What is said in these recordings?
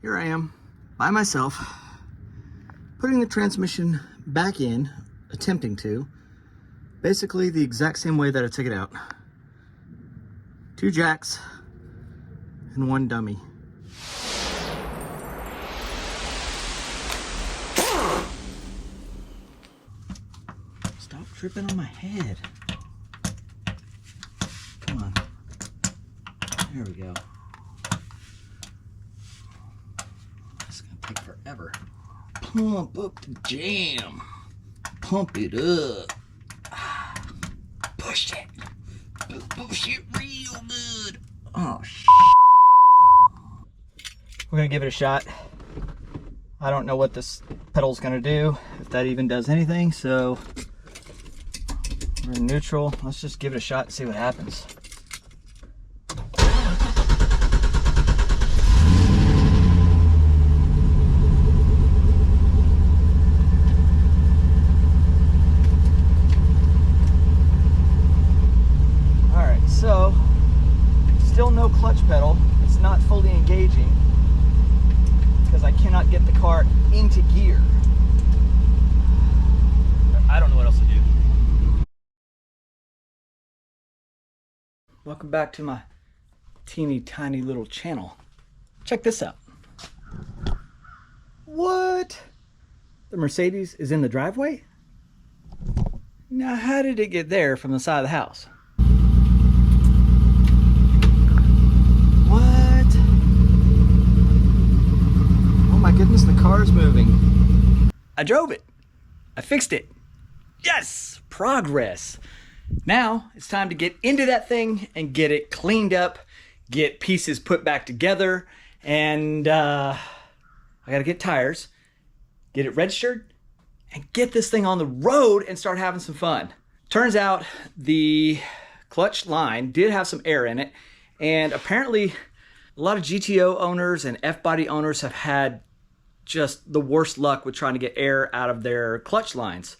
here I am by myself, putting the transmission back in, attempting to, basically the exact same way that I took it out. 2 jacks and 1 dummy. Stop tripping on my head. Come on. There we go. It's gonna take forever. Pump up the jam. Pump it up. Push it. Push it real good. Oh, we're gonna give it a shot. I don't know what this pedal's gonna do, if that even does anything, so we're in neutral. Let's just give it a shot and see what happens. So, still no clutch pedal. It's not fully engaging because I cannot get the car into gear. I don't know what else to do. Welcome back to my teeny tiny little channel. Check this out. What? The Mercedes is in the driveway? Now, how did it get there from the side of the house? Goodness, the car's moving. I drove it. I fixed it. Yes, progress. Now it's time to get into that thing and get it cleaned up, get pieces put back together, and I gotta get tires, get it registered, and get this thing on the road and start having some fun. Turns out the clutch line did have some air in it, and apparently a lot of GTO owners and F-body owners have had just the worst luck with trying to get air out of their clutch lines.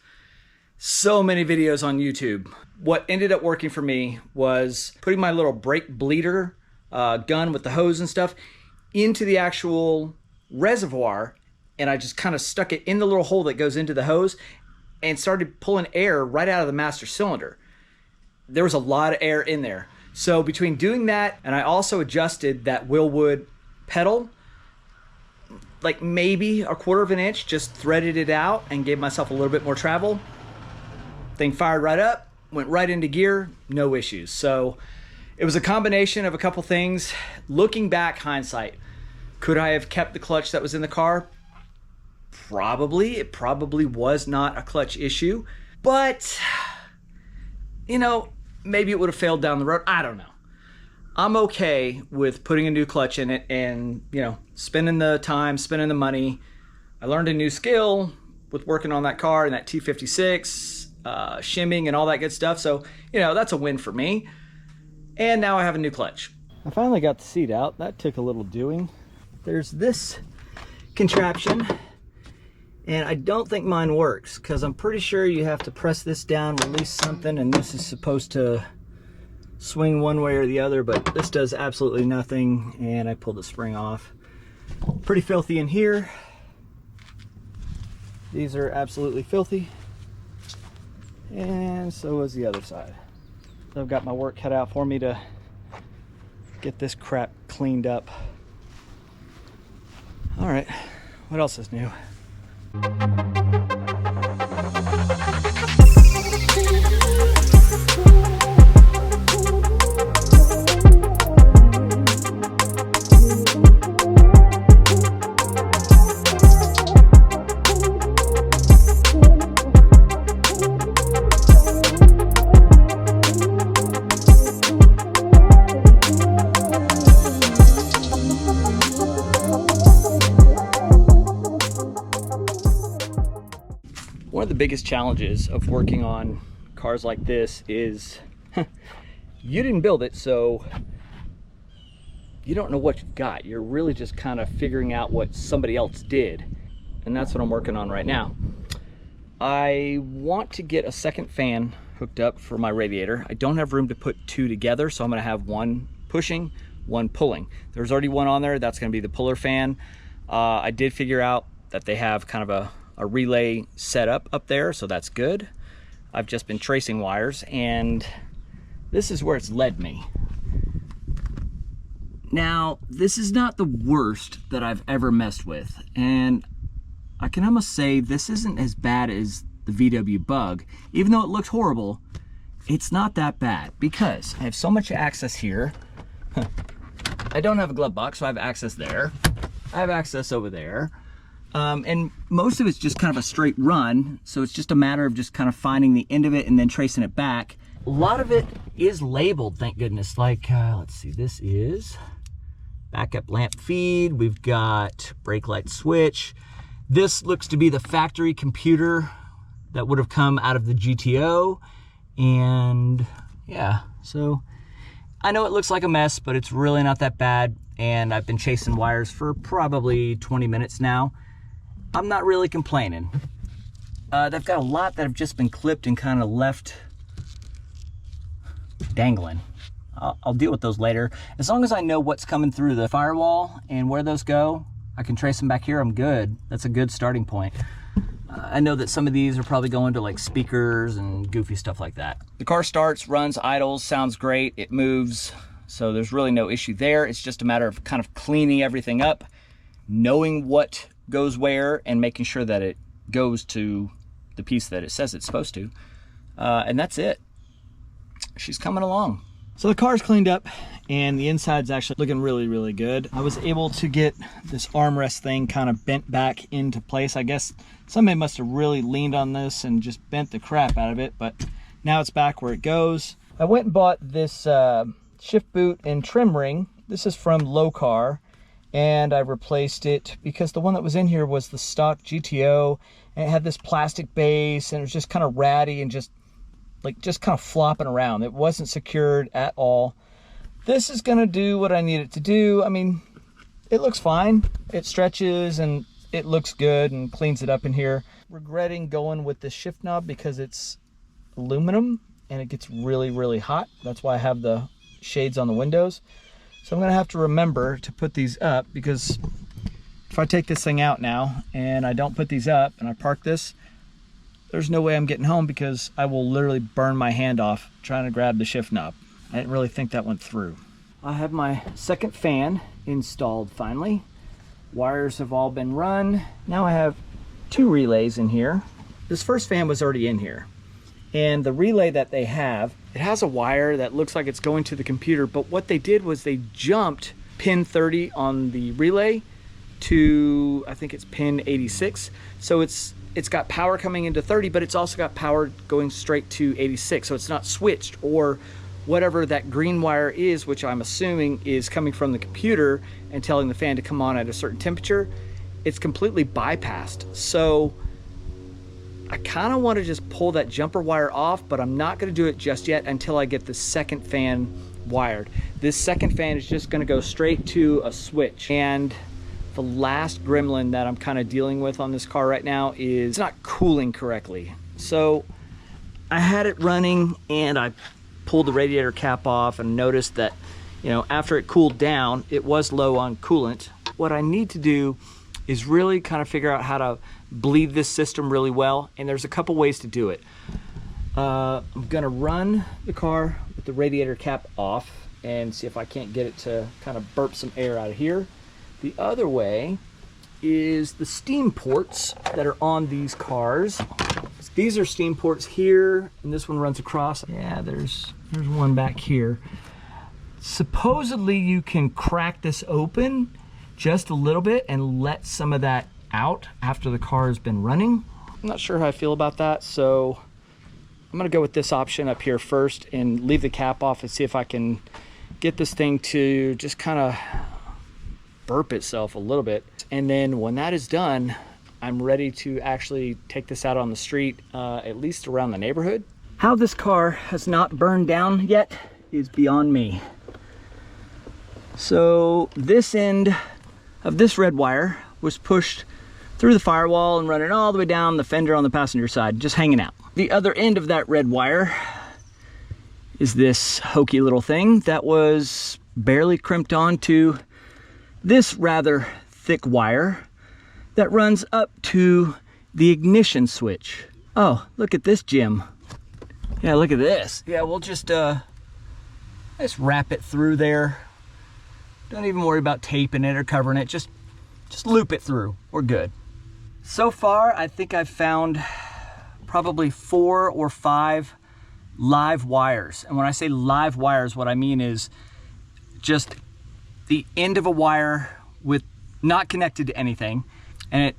So many videos on YouTube. What ended up working for me was putting my little brake bleeder gun with the hose and stuff into the actual reservoir, and I just kind of stuck it in the little hole that goes into the hose and started pulling air right out of the master cylinder. There was a lot of air in there. So between doing that, and I also adjusted that Willwood pedal like maybe 1/4 of an inch, just threaded it out and gave myself a little bit more travel. Thing fired right up, went right into gear, no issues. So it was a combination of a couple things. Looking back, hindsight, could I have kept the clutch that was in the car? Probably. It probably was not a clutch issue, but you know, maybe it would have failed down the road. I don't know. I'm okay with putting a new clutch in it and, you know, spending the time, spending the money. I learned a new skill with working on that car and that T56, shimming and all that good stuff. So, you know, that's a win for me. And now I have a new clutch. I finally got the seat out. That took a little doing. There's this contraption, and I don't think mine works because I'm pretty sure you have to press this down, release something, and this is supposed to swing one way or the other, but this does absolutely nothing, and I pulled the spring off. Pretty filthy in here. These are absolutely filthy, and so is the other side. So I've got my work cut out for me to get this crap cleaned up. All right, what else is new? One of the biggest challenges of working on cars like this is you didn't build it, so you don't know what you've got. You're really just kind of figuring out what somebody else did, and that's what I'm working on right now. I want to get a second fan hooked up for my radiator. I don't have room to put two together, so I'm going to have one pushing, one pulling. There's already one on there. That's going to be the puller fan. I did figure out that they have kind of a relay setup up there, so that's good. I've just been tracing wires, and this is where it's led me. Now, this is not the worst that I've ever messed with, and I can almost say this isn't as bad as the VW Bug. Even though it looks horrible, it's not that bad because I have so much access here. I don't have a glove box, so I have access there. I have access over there. And most of it's just kind of a straight run, so it's just a matter of just kind of finding the end of it and then tracing it back. A lot of it is labeled, thank goodness. Like, let's see, this is backup lamp feed. We've got brake light switch. This looks to be the factory computer that would have come out of the GTO. And yeah, so I know it looks like a mess, but it's really not that bad. And I've been chasing wires for probably 20 minutes now. I'm not really complaining. They've got a lot that have just been clipped and kind of left dangling. I'll deal with those later. As long as I know what's coming through the firewall and where those go, I can trace them back here, I'm good. That's a good starting point. I know that some of these are probably going to like speakers and goofy stuff like that. The car starts, runs, idles, sounds great, it moves, so there's really no issue there. It's just a matter of kind of cleaning everything up, knowing what goes where, and making sure that it goes to the piece that it says it's supposed to. And that's it. She's coming along. So the car's cleaned up and the inside's actually looking really, really good. I was able to get this armrest thing kind of bent back into place. I guess somebody must have really leaned on this and just bent the crap out of it, but now it's back where it goes. I went and bought this shift boot and trim ring. This is from Low Car, and I replaced it because the one that was in here was the stock GTO, and it had this plastic base, and it was just kind of ratty and just kind of flopping around. It wasn't secured at all. This is gonna do what I need it to do. I mean, it looks fine. It stretches and it looks good and cleans it up in here. Regretting going with the shift knob because it's aluminum and it gets really, really hot. That's why I have the shades on the windows. So I'm gonna have to remember to put these up, because if I take this thing out now and I don't put these up and I park this, there's no way I'm getting home because I will literally burn my hand off trying to grab the shift knob. I didn't really think that went through. I have my second fan installed finally. Wires have all been run. Now I have two relays in here. This first fan was already in here. And the relay that they have, it has a wire that looks like it's going to the computer, but what they did was they jumped pin 30 on the relay to, I think it's pin 86. So it's got power coming into 30, but it's also got power going straight to 86. So it's not switched, or whatever that green wire is, which I'm assuming is coming from the computer and telling the fan to come on at a certain temperature. It's completely bypassed. So I kind of want to just pull that jumper wire off, but I'm not going to do it just yet until I get the second fan wired. This second fan is just going to go straight to a switch. And the last gremlin that I'm kind of dealing with on this car right now is it's not cooling correctly. So I had it running and I pulled the radiator cap off and noticed that, you know, after it cooled down, it was low on coolant. What I need to do is really kind of figure out how to bleed this system really well, and there's a couple ways to do it. I'm gonna run the car with the radiator cap off and see if I can't get it to kind of burp some air out of here. The other way is the steam ports that are on these cars. These are steam ports here, and this one runs across. Yeah, there's one back here. Supposedly you can crack this open just a little bit and let some of that out after the car has been running. I'm not sure how I feel about that, so I'm gonna go with this option up here first and leave the cap off and see if I can get this thing to just kind of burp itself a little bit. And then when that is done, I'm ready to actually take this out on the street, at least around the neighborhood. How this car has not burned down yet is beyond me. So this end of this red wire was pushed through the firewall and running all the way down the fender on the passenger side, just hanging out. The other end of that red wire is this hokey little thing that was barely crimped onto this rather thick wire that runs up to the ignition switch. Oh, look at this gem. Yeah, look at this. Yeah, we'll just wrap it through there. Don't even worry about taping it or covering it. Just loop it through. We're good. So far, I think I've found probably 4 or 5 live wires. And when I say live wires, what I mean is just the end of a wire with not connected to anything, and it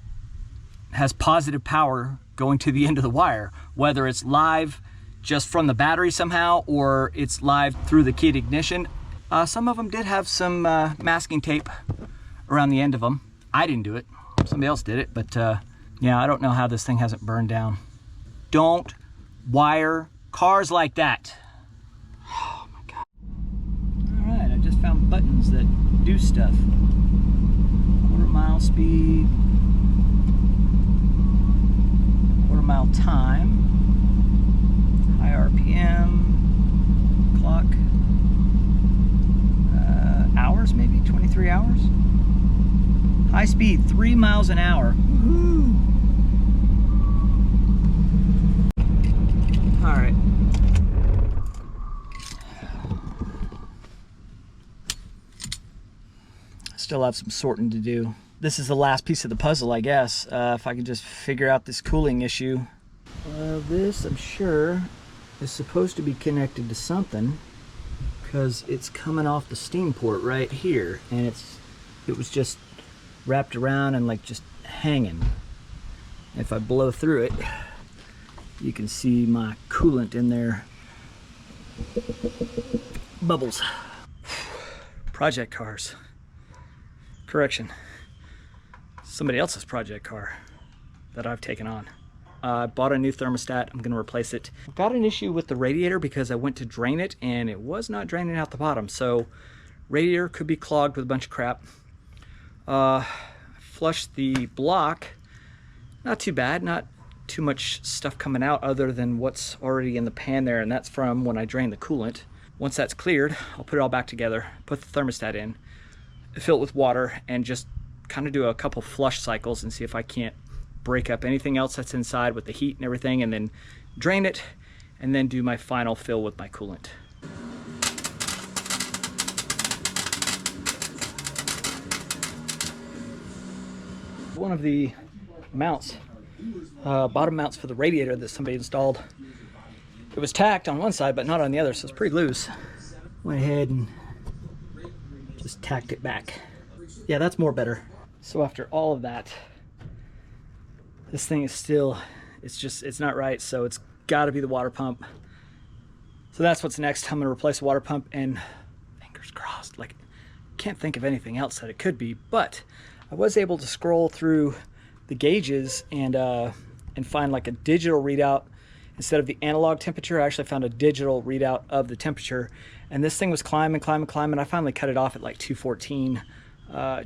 has positive power going to the end of the wire, whether it's live just from the battery somehow or it's live through the keyed ignition. Some of them did have some masking tape around the end of them. I didn't do it, somebody else did it, but yeah, I don't know how this thing hasn't burned down. Don't wire cars like that. Oh my God. All right, I just found buttons that do stuff. Quarter-mile speed, quarter-mile time, high RPM, clock, hours maybe, 23 hours. High speed, 3 miles an hour. Woohoo! All right. Still have some sorting to do. This is the last piece of the puzzle, I guess. If I can just figure out this cooling issue. This, I'm sure, is supposed to be connected to something because it's coming off the steam port right here, and it was just wrapped around and like just hanging. If I blow through it, you can see my coolant in there. Bubbles. Project cars. Correction. Somebody else's project car that I've taken on. I bought a new thermostat. I'm going to replace it. I've got an issue with the radiator because I went to drain it and it was not draining out the bottom. So radiator could be clogged with a bunch of crap. Flushed the block. Not too bad. Not too much stuff coming out other than what's already in the pan there, and that's from when I drained the coolant. Once that's cleared, I'll put it all back together, put the thermostat in, fill it with water, and just kind of do a couple flush cycles and see if I can't break up anything else that's inside with the heat and everything, and then drain it, and then do my final fill with my coolant. One of the mounts, bottom mounts for the radiator that somebody installed, it was tacked on one side but not on the other, so it's pretty loose. Went ahead and just tacked it back. Yeah, that's more better. So after all of that, this thing is still, it's not right, so it's got to be the water pump. So that's what's next. I'm going to replace the water pump, and fingers crossed, like, can't think of anything else that it could be, but I was able to scroll through the gauges and find like a digital readout. Instead of the analog temperature, I actually found a digital readout of the temperature, and this thing was climbing. I finally cut it off at like 214. I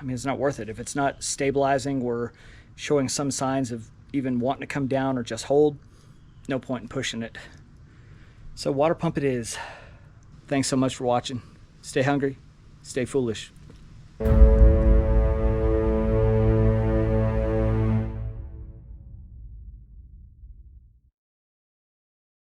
mean, it's not worth it. If it's not stabilizing or showing some signs of even wanting to come down or just hold, no point in pushing it. So water pump it is. Thanks so much for watching. Stay hungry, stay foolish.